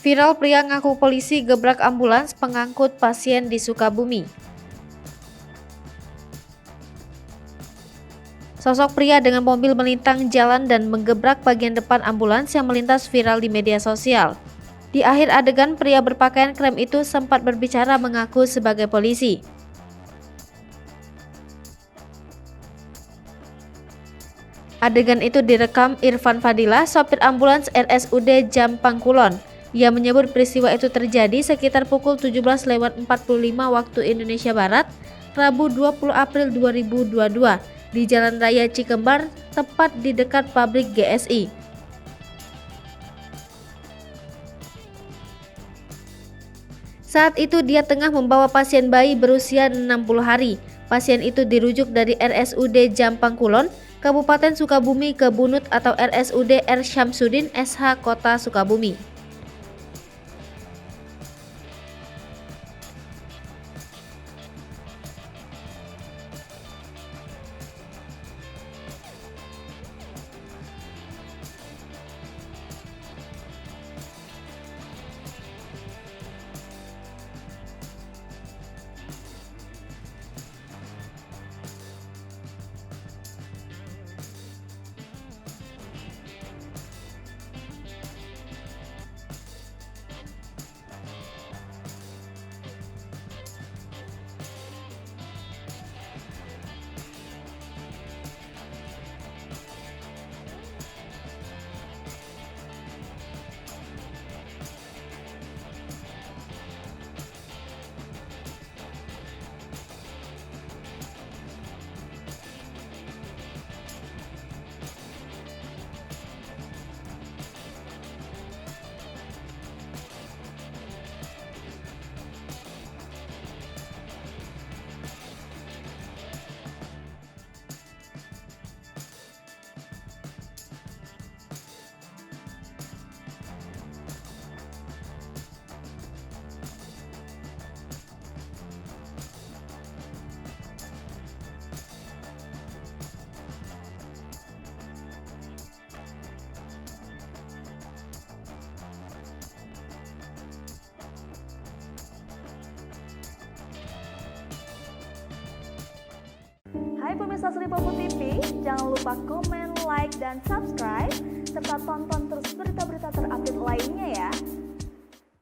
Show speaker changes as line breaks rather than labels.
Viral pria ngaku polisi gebrak ambulans pengangkut pasien di Sukabumi. Sosok pria dengan mobil melintang jalan dan menggebrak bagian depan ambulans yang melintas viral di media sosial. Di akhir adegan, pria berpakaian krem itu sempat berbicara mengaku sebagai polisi. Adegan itu direkam Irfan Fadilah, sopir ambulans RSUD Jampang Kulon. Ia menyebut peristiwa itu terjadi sekitar pukul 17.45 waktu Indonesia Barat, Rabu 20 April 2022 di Jalan Raya Cikembar, tepat di dekat pabrik GSI. Saat itu dia tengah membawa pasien bayi berusia 60 hari. Pasien itu dirujuk dari RSUD Jampang Kulon, Kabupaten Sukabumi ke Bunut atau RSUD R. Syamsuddin SH Kota Sukabumi.
Hai pemirsa Sri Popo TV, jangan lupa komen, like, dan subscribe, serta tonton terus berita-berita terupdate